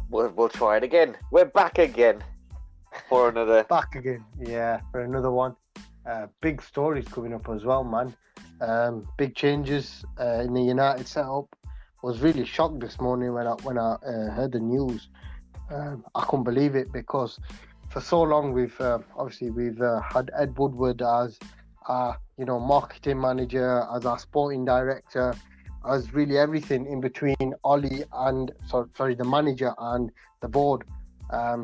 We'll try it again. We're back again for another. Back again, yeah, for another one. Big stories coming up as well, man. Big changes in the United setup. Was really shocked this morning when I heard the news. I couldn't believe it because for so long we've had Ed Woodward as our marketing manager, as our sporting director, as really everything in between Ollie and the manager and the board.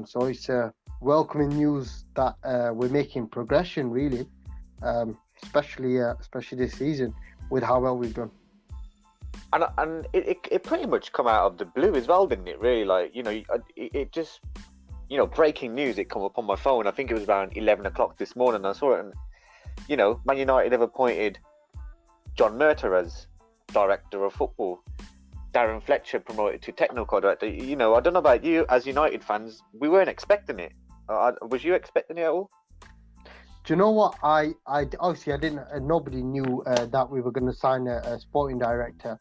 So it's welcoming news that we're making progression really, especially this season with how well we've done. And it pretty much come out of the blue as well, didn't it? Really, like it just breaking news. It come up on my phone. I think it was around 11 o'clock this morning. I saw it, and Man United have appointed John Murtough as director of football. Darren Fletcher promoted to technical director. I don't know about you as United fans, we weren't expecting it. Was you expecting it at all? Do you know what? I obviously I didn't. Nobody knew that we were going to sign a sporting director,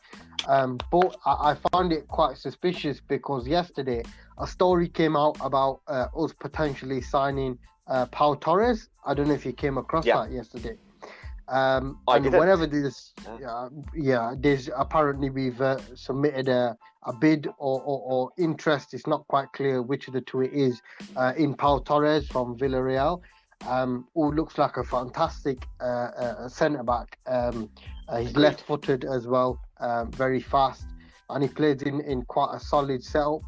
but I found it quite suspicious because yesterday a story came out about us potentially signing Pau Torres. I don't know if you came across that yesterday. And whenever there's there's apparently we've submitted a bid or interest. It's not quite clear which of the two it is in Pau Torres from Villarreal. Who looks like a fantastic centre back. He's left-footed as well, very fast, and he plays in quite a solid setup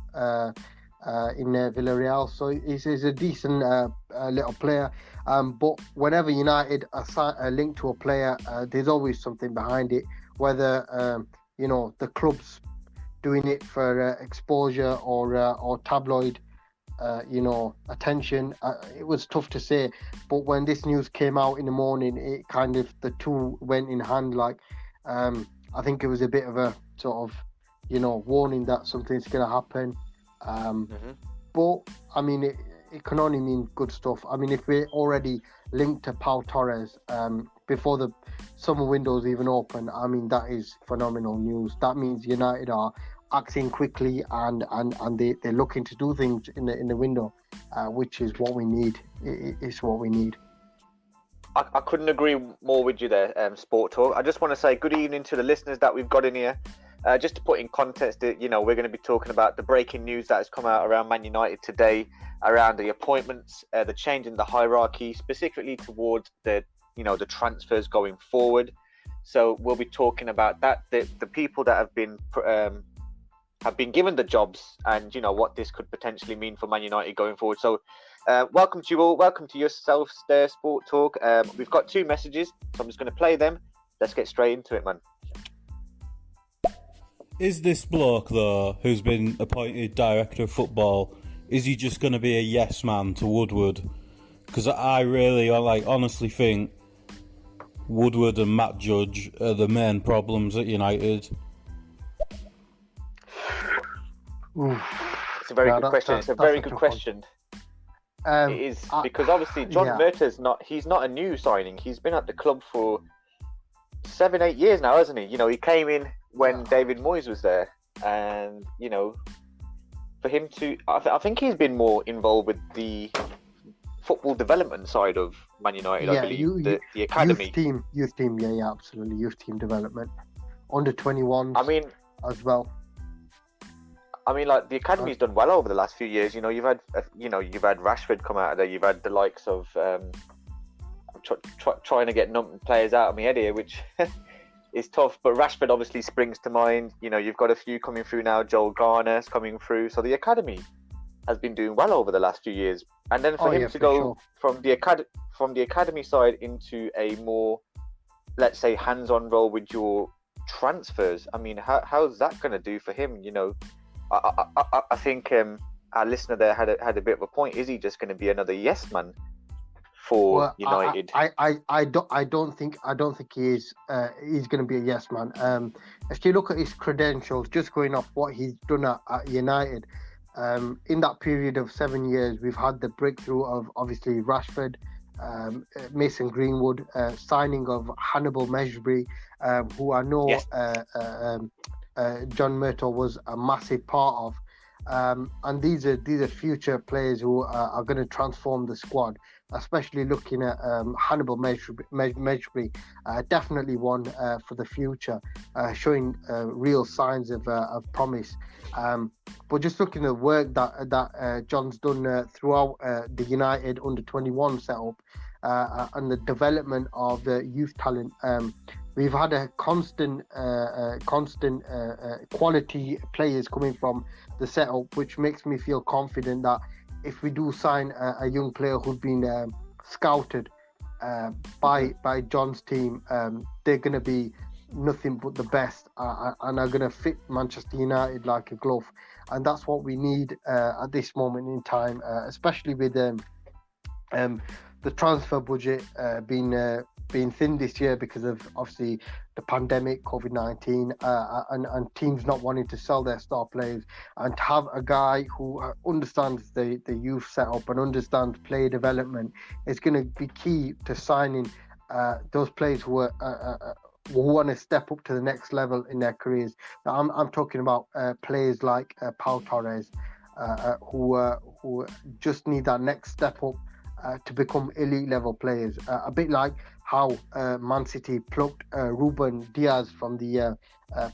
in Villarreal. So he's a decent little player. But whenever United are linked to a player, there's always something behind it. Whether the club's doing it for exposure or tabloid. Attention. It was tough to say, but when this news came out in the morning, it kind of the two went in hand. Like, I think it was a bit of a sort of, warning that something's going to happen. But I mean, it can only mean good stuff. I mean, if we're already linked to Pau Torres before the summer window's even open, I mean that is phenomenal news. That means United are acting quickly and they're looking to do things in the window, which is what we need. It's what we need. I couldn't agree more with you there, Sport Talk. I just want to say good evening to the listeners that we've got in here. Just to put in context, we're going to be talking about the breaking news that has come out around Man United today, around the appointments, the change in the hierarchy, specifically towards the transfers going forward. So we'll be talking about that, the people that have been given the jobs and what this could potentially mean for Man United going forward. So welcome to you all. Welcome to yourselves there, Sport Talk. We've got two messages, so I'm just going to play them. Let's get straight into it, man. Is this bloke, though, who's been appointed director of football, is he just going to be a yes man to Woodward? Because I really, honestly think Woodward and Matt Judge are the main problems at United. It's a very good question. It's a very good question. It is because obviously John Murtaugh's he's not a new signing. He's been at the club for 7-8 years now, hasn't he? He came in when David Moyes was there, and for him to, I think he's been more involved with the football development side of Man United. I believe the academy, youth team, absolutely, youth team development, under 21s. I mean, as well. I mean, like the academy's done well over the last few years. You've had Rashford come out of there. You've had the likes of trying to get players out of my head here, which is tough. But Rashford obviously springs to mind. You've got a few coming through now. Joel Garner's coming through. So the academy has been doing well over the last few years. And then for him to go from the academy side into a more, let's say, hands-on role with your transfers. I mean, how's that going to do for him? I think our listener there had a bit of a point. Is he just going to be another yes man for United? I don't think he is. He's going to be a yes man. If you look at his credentials, just going off what he's done at United, in that period of 7 years, we've had the breakthrough of obviously Rashford, Mason Greenwood, signing of Hannibal Mejbri, who I know John Murtough was a massive part of. And these are future players who are going to transform the squad. Especially looking at Hannibal Mejbri, definitely one for the future, showing real signs of promise. But just looking at the work that John's done throughout the United under-21 setup and the development of the youth talent, we've had a constant quality players coming from the setup, which makes me feel confident that if we do sign a young player who's been scouted by John's team, they're going to be nothing but the best and are going to fit Manchester United like a glove. And that's what we need at this moment in time, especially with the transfer budget being thin this year because of obviously the pandemic, COVID-19, and teams not wanting to sell their star players, and to have a guy who understands the youth setup and understands player development is going to be key to signing those players who want to step up to the next level in their careers. Now, I'm talking about players like Pau Torres, who just need that next step up to become elite level players, a bit like how Man City plucked Ruben Diaz from the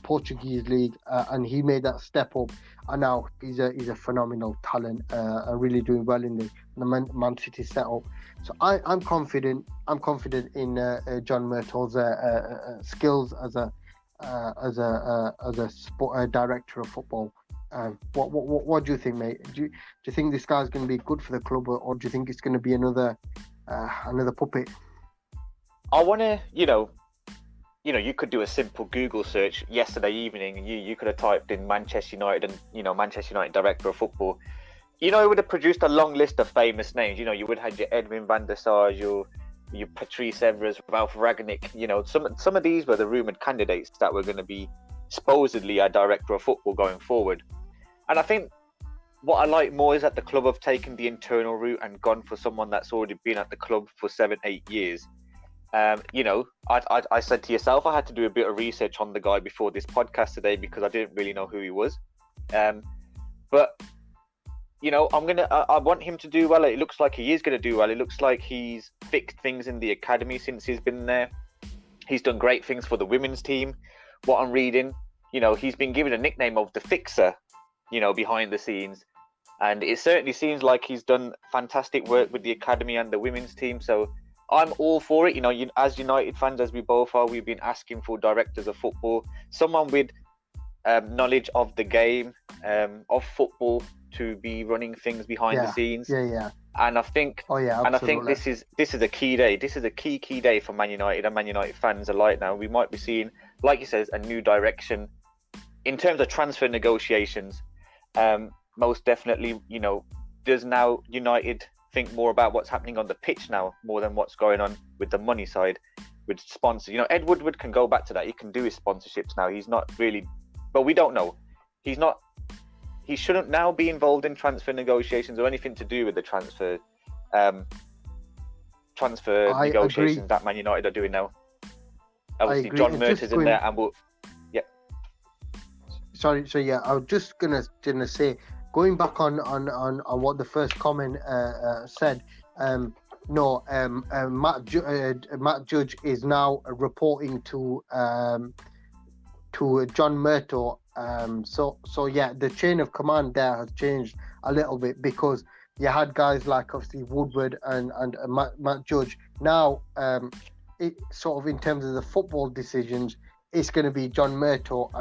Portuguese league, and he made that step up, and now he's a phenomenal talent, and really doing well in the Man City setup. So I'm confident in John Myrtle's skills as a director of football. What do you think, mate? Do you think this guy's going to be good for the club, or do you think it's going to be another puppet? I want to, you could do a simple Google search yesterday evening, and you could have typed in Manchester United and, Manchester United director of football. It would have produced a long list of famous names. You would have had your Edwin van der Sar, your Patrice Evra, Ralph Ragnick. Some of these were the rumoured candidates that were going to be supposedly a director of football going forward. And I think what I like more is that the club have taken the internal route and gone for someone that's already been at the club for 7-8 years. I said to yourself, I had to do a bit of research on the guy before this podcast today because I didn't really know who he was. But I want him to do well. It looks like he is going to do well. It looks like he's fixed things in the academy since he's been there. He's done great things for the women's team. What I'm reading, he's been given a nickname of the Fixer, behind the scenes. And it certainly seems like he's done fantastic work with the academy and the women's team. So I'm all for it. As United fans, as we both are, we've been asking for directors of football, someone with knowledge of the game, of football, to be running things behind the scenes. Yeah. And I think, this is a key day. This is a key day for Man United and Man United fans alike. Now we might be seeing, like you said, a new direction in terms of transfer negotiations. Most definitely, does now United think more about what's happening on the pitch now more than what's going on with the money side with sponsors? Ed Woodward can go back to that. He can do his sponsorships now. He's not really, but we don't know. He shouldn't now be involved in transfer negotiations or anything to do with the transfer negotiations that Man United are doing now. Obviously, John Murtaugh's in there, and Sorry, so yeah, I was just gonna say, going back on what the first comment said. Matt Judge is now reporting to John Murtaugh. So yeah, the chain of command there has changed a little bit because you had guys like obviously Woodward and Matt Judge. Now, it sort of in terms of the football decisions, it's going to be John Murtaugh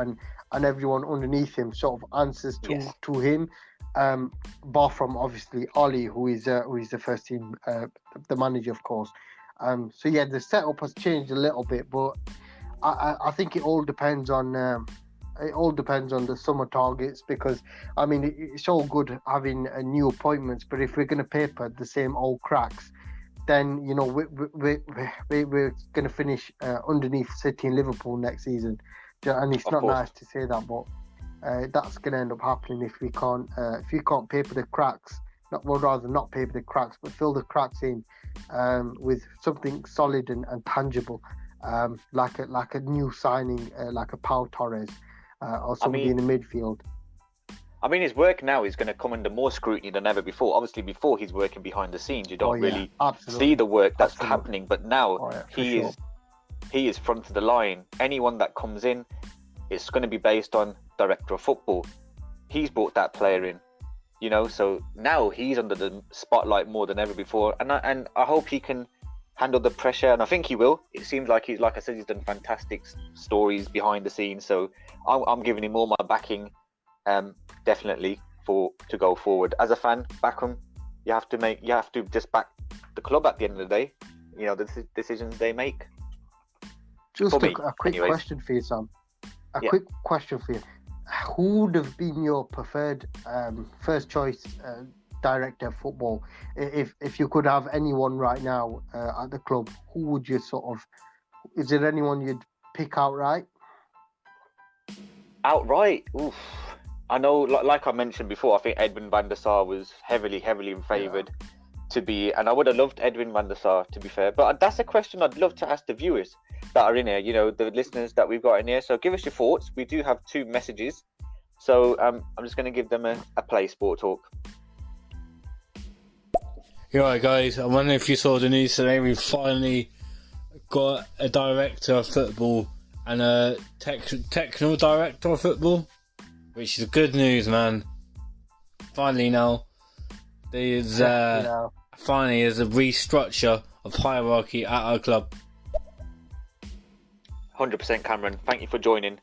and everyone underneath him sort of answers to him. Bar from obviously Ollie, who is the first team, the manager, of course. So yeah, the setup has changed a little bit, but I think it all depends on the summer targets, because I mean it's all good having new appointments, but if we're going to paper the same old cracks, then we're going to finish underneath City and Liverpool next season. And it's not nice to say that, but that's going to end up happening if we can't paper the cracks. Not paper the cracks, but fill the cracks in with something solid and tangible, like a new signing, like a Pau Torres or somebody in the midfield. I mean, his work now is going to come under more scrutiny than ever before. Obviously, before he's working behind the scenes, you don't really see the work that's happening. But now he is front of the line. Anyone that comes in, it's going to be based on director of football. He's brought that player in, you know. So now he's under the spotlight more than ever before, and I hope he can handle the pressure, and I think he will. It seems like like I said, he's done fantastic stories behind the scenes. So I'm giving him all my backing. Definitely to go forward. As a fan, back him. You have to just back the club at the end of the day. You know, the decisions they make. Just a quick question for you, Sam. Quick question for you. Who would have been your preferred first choice director of football? If you could have anyone right now at the club, who would you is there anyone you'd pick outright? Outright? Oof. I know, like I mentioned before, I think Edwin van der Sar was heavily favoured to be, and I would have loved Edwin van der Sar, to be fair. But that's a question I'd love to ask the viewers that are in here, you know, the listeners that we've got in here. So give us your thoughts. We do have 2 messages. So I'm just going to give them a play, Sport Talk. You're right, guys. I wonder if you saw the news today. We've finally got a director of football and a technical director of football, which is good news, man. Finally now, there's finally is a restructure of hierarchy at our club. 100%, Cameron. Thank you for joining.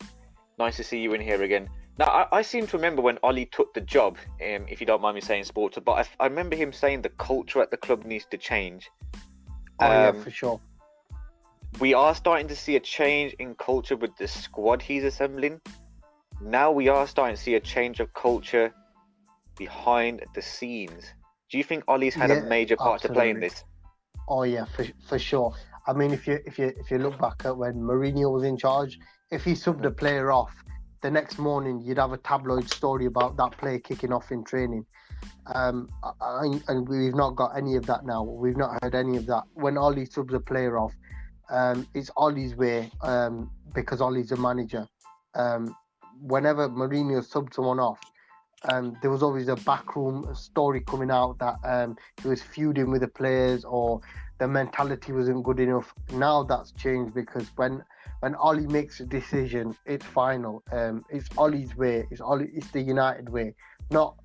Nice to see you in here again. Now, I seem to remember when Ollie took the job, if you don't mind me saying, Sports, but I remember him saying the culture at the club needs to change. Yeah, for sure. We are starting to see a change in culture with the squad he's assembling. Now we are starting to see a change of culture behind the scenes. Do you think Ollie's had a major part to play in this? Oh yeah, for sure. I mean, if you look back at when Mourinho was in charge, if he subbed a player off, the next morning you'd have a tabloid story about that player kicking off in training. And we've not got any of that now. We've not heard any of that. When Ollie subs a player off, it's Ollie's way, because Ollie's a manager. Whenever Mourinho subbed someone off, there was always a backroom story coming out that he was feuding with the players or the mentality wasn't good enough. Now that's changed, because when Ollie makes a decision, it's final. It's Ollie's way. It's the United way, not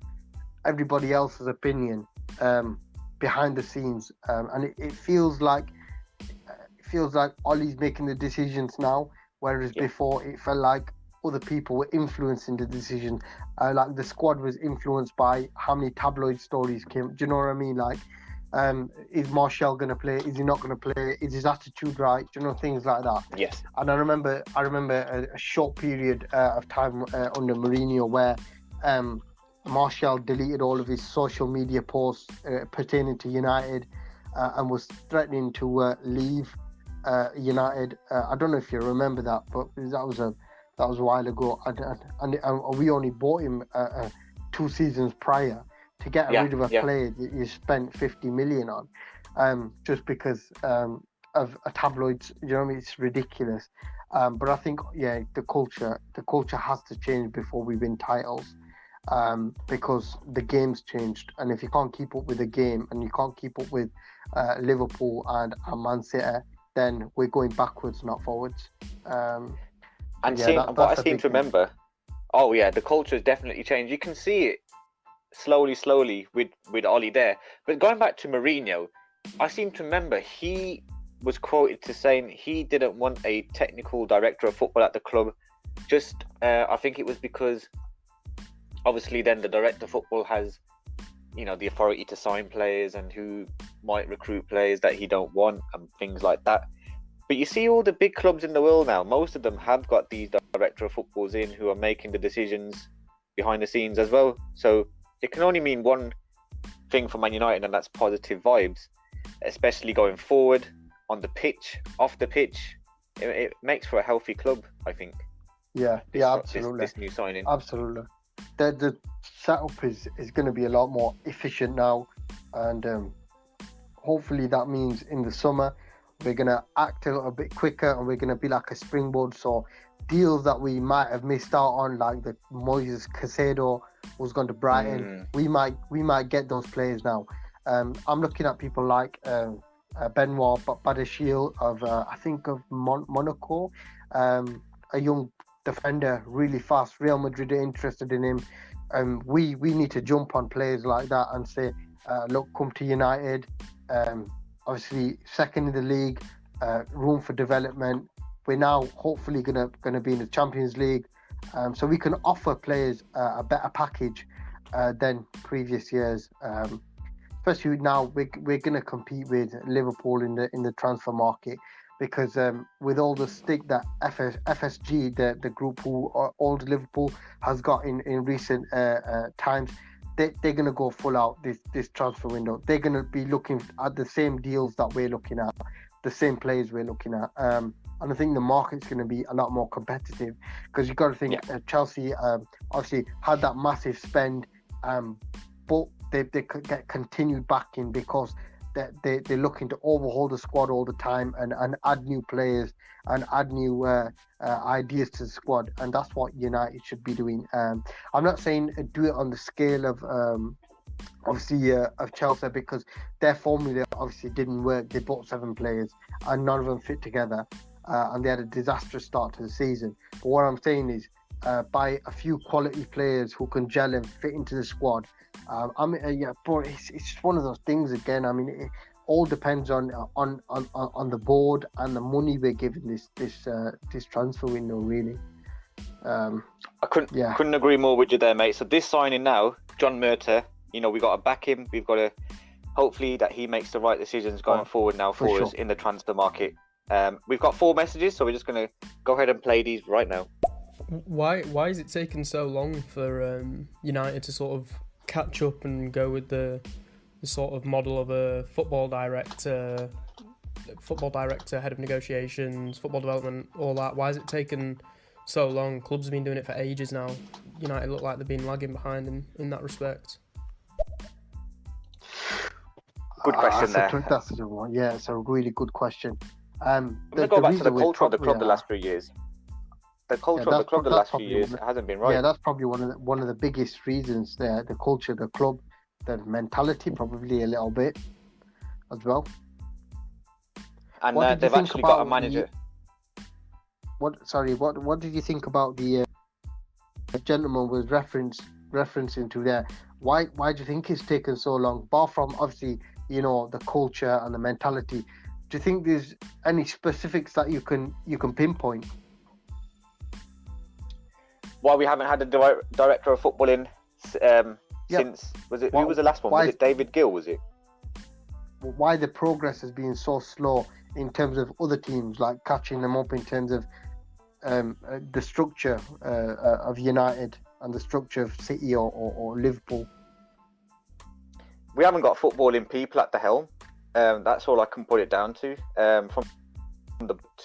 everybody else's opinion behind the scenes. And it feels like Ollie's making the decisions now, whereas before it felt like other people were influencing the decision. Like the squad was influenced by how many tabloid stories came. Do you know what I mean? Like, is Martial going to play? Is he not going to play? Is his attitude right? Do you know, things like that? Yes. And I remember a short period of time under Mourinho where Martial deleted all of his social media posts pertaining to United and was threatening to leave United. I don't know if you remember that, but that was a while ago, and we only bought him 2 seasons prior to get rid of a player that you spent 50 million on, just because of a tabloid. You know what I mean? It's ridiculous. But I think the culture has to change before we win titles, because the game's changed, and if you can't keep up with the game and you can't keep up with Liverpool and Man City, then we're going backwards, not forwards. And what I seem to remember, the culture has definitely changed. You can see it slowly with Ollie there. But going back to Mourinho, I seem to remember he was quoted to saying he didn't want a technical director of football at the club. Just, I think it was because obviously then the director of football has, you know, the authority to sign players and who might recruit players that he don't want and things like that. But you see all the big clubs in the world now, most of them have got these director of footballs in who are making the decisions behind the scenes as well. So it can only mean one thing for Man United, and that's positive vibes, especially going forward on the pitch, off the pitch. It makes for a healthy club, I think. Absolutely. This new signing. Absolutely. The setup is going to be a lot more efficient now, and hopefully that means in the summer we're going to act a little bit quicker, and we're going to be like a springboard. So deals that we might have missed out on, like the Moises Caicedo was gone to Brighton, we might get those players now. I'm looking at people like Benoit Badiashile of I think of Monaco, a young defender, really fast. Real Madrid are interested in him. We need to jump on players like that and say, look, come to United. Obviously, second in the league, room for development. We're now hopefully gonna be in the Champions League, so we can offer players a better package than previous years. Especially now, we're gonna compete with Liverpool in the transfer market, because with all the stick that FSG, the group who owned Liverpool, has got in recent times, they're going to go full out this transfer window. They're going to be looking at the same deals that we're looking at, the same players we're looking at. And I think the market's going to be a lot more competitive, because you've got to think Chelsea obviously had that massive spend, but they get continued backing because they're looking to overhaul the squad all the time and add new players and add new ideas to the squad, and that's what United should be doing. I'm not saying do it on the scale of obviously of Chelsea, because their formula obviously didn't work. They bought 7 players and none of them fit together, and they had a disastrous start to the season. But what I'm saying is buy a few quality players who can gel and fit into the squad. But it's just one of those things again. I mean, it all depends on the board and the money we're giving this transfer window, really. I couldn't agree more with you there, mate. So this signing now, John Murtough, we got to back him. We've got to hopefully that he makes the right decisions going forward now for us in the transfer market. We've got 4 messages, so we're just going to go ahead and play these right now. Why is it taking so long for United to sort of catch up and go with the sort of model of a football director, head of negotiations, football development, all that? Why has it taken so long? Clubs have been doing it for ages now. United look like they've been lagging behind in that respect. Good question there. That's a good one. Yeah, it's a really good question. I'm going to go back to the culture of the club the last few years. The culture of the club the last few years hasn't been right. Yeah, that's probably one of the biggest reasons there. The culture of the club, the mentality, probably a little bit as well. And they've actually got a manager. What did you think about the gentleman was referencing to there? Why do you think it's taken so long? Bar from obviously the culture and the mentality, do you think there's any specifics that you can pinpoint? Why we haven't had a director of football in since, who was the last one? Was it David Gill, was it? Why the progress has been so slow in terms of other teams, like catching them up in terms of the structure of United and the structure of City or Liverpool? We haven't got footballing people at the helm. That's all I can put it down to.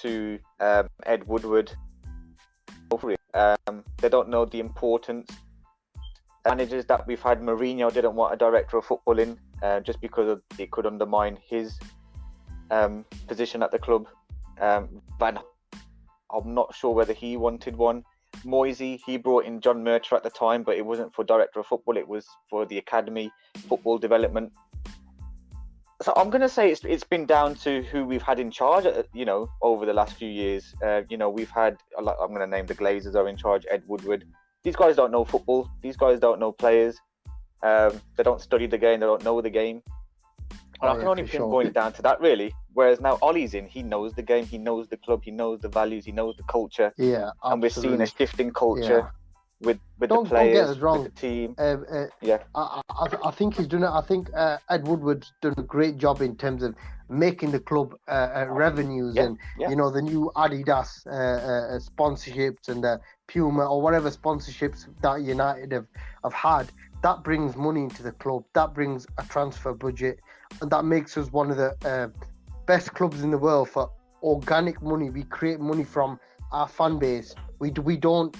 To Ed Woodward. They don't know the importance. Managers that we've had, Mourinho didn't want a director of football in just because it could undermine his position at the club. I'm not sure whether he wanted one. Moisey, he brought in John Murtough at the time, but it wasn't for director of football, it was for the academy football development. So I'm going to say it's been down to who we've had in charge, over the last few years. We've had, I'm going to name the Glazers are in charge, Ed Woodward. These guys don't know football. These guys don't know players. They don't study the game. They don't know the game. And I can only pinpoint it down to that, really. Whereas now Ollie's in, he knows the game, he knows the club, he knows the values, he knows the culture. Yeah, absolutely. And we're seeing a shift in culture with the players, don't get us wrong. with the team. I think he's done it. I think Ed Woodward's done a great job in terms of making the club revenues and the new Adidas sponsorships and the Puma or whatever sponsorships that United have had. That brings money into the club. That brings a transfer budget, and that makes us one of the best clubs in the world for organic money. We create money from our fan base. We don't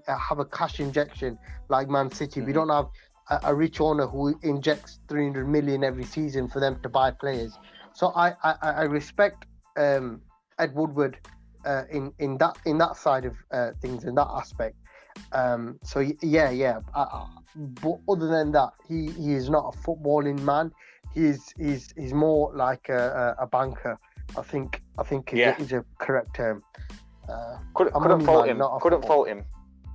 have a cash injection like Man City. We don't have a rich owner who injects 300 million every season for them to buy players. So I respect Ed Woodward in that side of things, in that aspect. So yeah. But other than that, he is not a footballing man. He's more like a banker. I think is a correct term. Couldn't fault him.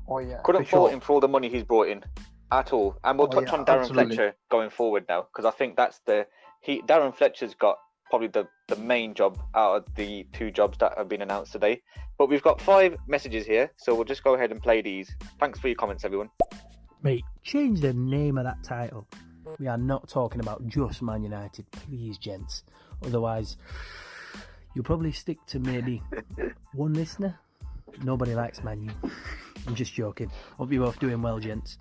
Oh yeah, couldn't fault him for all the money he's brought in at all. And we'll touch on Darren Fletcher going forward now, because I think that's Darren Fletcher's got probably the main job out of the 2 jobs that have been announced today. But we've got 5 messages here, so we'll just go ahead and play these. Thanks for your comments, everyone. Mate, change the name of that title. We are not talking about just Man United, please, gents. Otherwise, you'll probably stick to maybe one listener. Nobody likes Man U. I'm just joking. Hope you're both doing well, gents.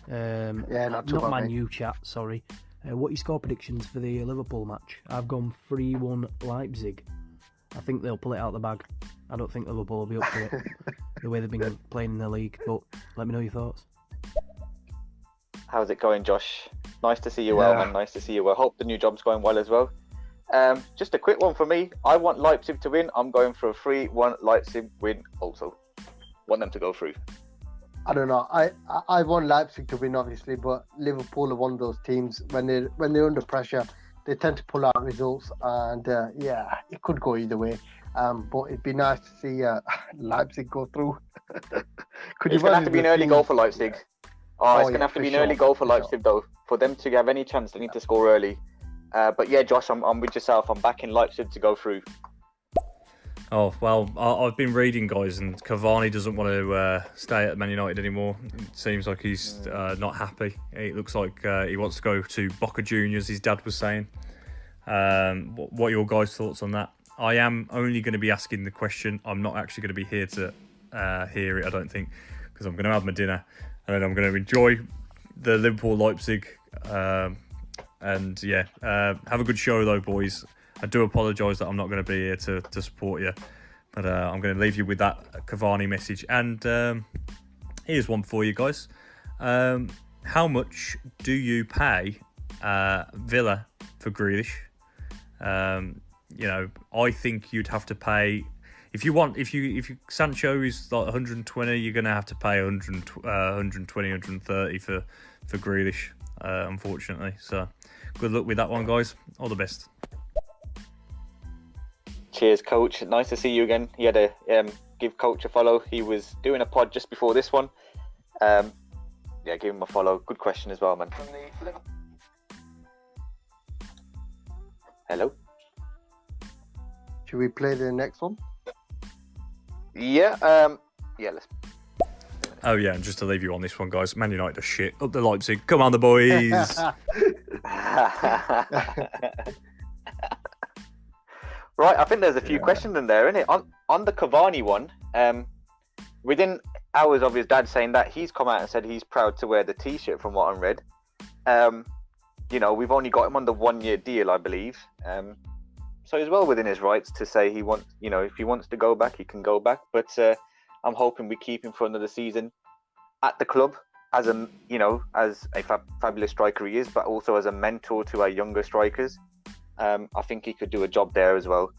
Not Man U chat, sorry. What are your score predictions for the Liverpool match? I've gone 3-1 Leipzig. I think they'll pull it out the bag. I don't think Liverpool will be up to it, the way they've been playing in the league. But let me know your thoughts. How's it going, Josh? Nice to see you well, man. Nice to see you well. Hope the new job's going well as well. Just a quick one for me. I want Leipzig to win. I'm going for a 3-1 Leipzig win also. Want them to go through. I don't know. I want Leipzig to win, obviously, but Liverpool are one of those teams when they're under pressure, they tend to pull out results, and it could go either way. But it'd be nice to see Leipzig go through. It's going to have to be an early goal for Leipzig. It's going to have to be an early goal for Leipzig, though. For them to have any chance, they need to score early. But yeah, Josh, I'm with yourself. I'm backing Leipzig to go through. Oh, well, I've been reading, guys, and Cavani doesn't want to stay at Man United anymore. It seems like he's not happy. It looks like he wants to go to Boca Juniors, his dad was saying. What are your guys' thoughts on that? I am only going to be asking the question. I'm not actually going to be here to hear it, I don't think, because I'm going to have my dinner, and then I'm going to enjoy the Liverpool-Leipzig. Have a good show, though, boys. I do apologise that I'm not going to be here to support you, but I'm going to leave you with that Cavani message. And here's one for you guys. How much do you pay Villa for Grealish? I think you'd have to pay if you Sancho is like 120, you're going to have to pay 120, 130 for Grealish, unfortunately. So good luck with that one, guys. All the best. Cheers, Coach. Nice to see you again. He had to give Coach a follow. He was doing a pod just before this one. Give him a follow. Good question as well, man. Hello? Should we play the next one? Yeah, let's. Oh, yeah, and just to leave you on this one, guys. Man United are shit. Up the Leipzig. Come on, the boys. Right, I think there's a few questions in there, isn't it? On the Cavani one, within hours of his dad saying that, he's come out and said he's proud to wear the T-shirt from what I read. We've only got him on the 1-year deal, I believe. So he's well within his rights to say if he wants to go back, he can go back. But I'm hoping we keep him for another season at the club as a fabulous striker he is, but also as a mentor to our younger strikers. I think he could do a job there as well.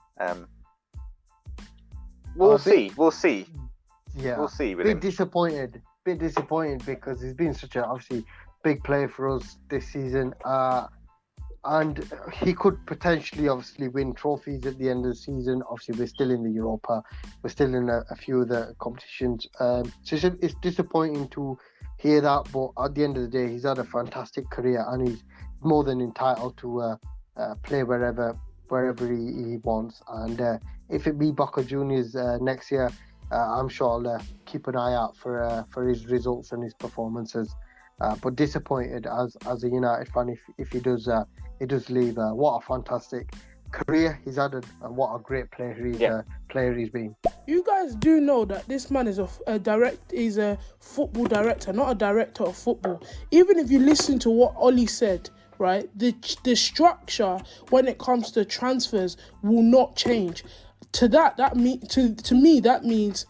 We'll see. Yeah, we'll see with him. Bit disappointed because he's been such a obviously big player for us this season, and he could potentially obviously win trophies at the end of the season. Obviously, we're still in the Europa, we're still in a few of the competitions. So it's disappointing to hear that, but at the end of the day, he's had a fantastic career and he's more than entitled to play wherever he wants. And if it be Boca Juniors next year, I'm sure I'll keep an eye out for his results and his performances. But disappointed as a United fan if he does leave. What a fantastic career he's had, and what a great player he's been. You guys do know that this man is is a football director, not a director of football. Even if you listen to what Ollie said, right, the structure when it comes to transfers will not change. To me that means,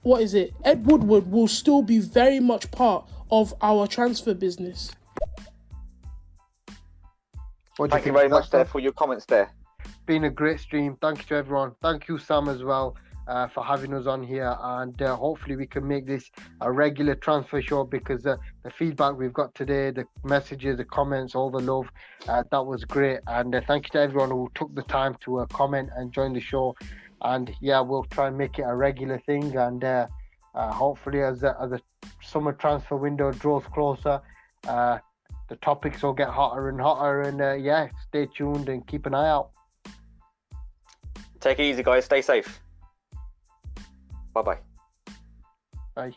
what is it? Ed Woodward will still be very much part of our transfer business. Thank you very much there for your comments there. been a great stream. Thank you to everyone. Thank you, Sam, as well, for having us on here. And hopefully we can make this a regular transfer show, because the feedback we've got today, the messages, the comments, all the love, that was great. And thank you to everyone who took the time to comment and join the show. And yeah, we'll try and make it a regular thing. And hopefully as the summer transfer window draws closer, the topics will get hotter and hotter. And yeah, stay tuned and keep an eye out. Take it easy, guys. Stay safe. Bye-bye. Bye.